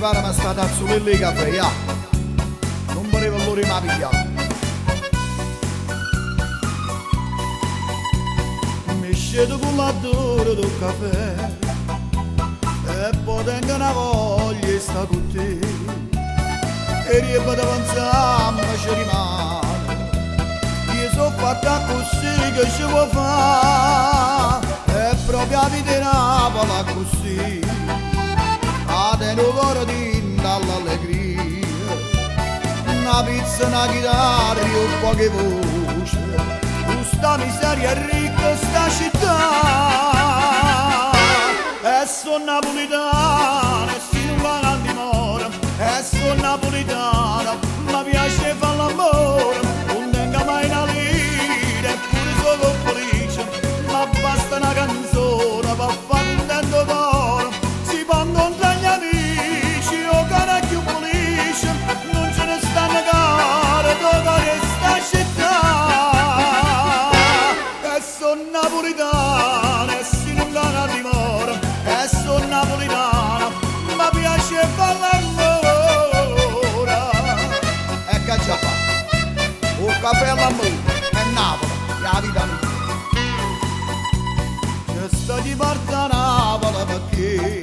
pare ma sta tazzolella di caffè, ya. Non volevo l'ora ma pigliare. Mi scedo con l'odore del caffè e poi tengo una voglia e sta con te. E riempio davanti ma ci rimane. Io sono fatta così che ci può fare. È proprio la vita in Napoli così. A te non guardi dall'allegria. Una pizza, una chitarra e un po' che voce. Questa miseria è ricca sta città. E sono napolitana e si non va a dimora. E sono napolitana ma piace fare l'amore. Non tengo mai una lira eppure sono felice. Ma basta una canzone per fare un tanto coro. Si può incontrare gli amici o cara più felice. Non ce ne stanno care dove sta città. E sono napolitana e si non va a dimora. E sono napolitana ma piace fare l'amore. E che già fa? Un caffè all'amore è Napoli, la vita mia. C'è sta di parte a Napoli perché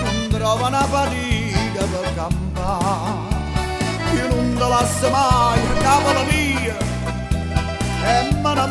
non trova una fatica per campare. Io non te lascio mai, Napoli mia, e me ne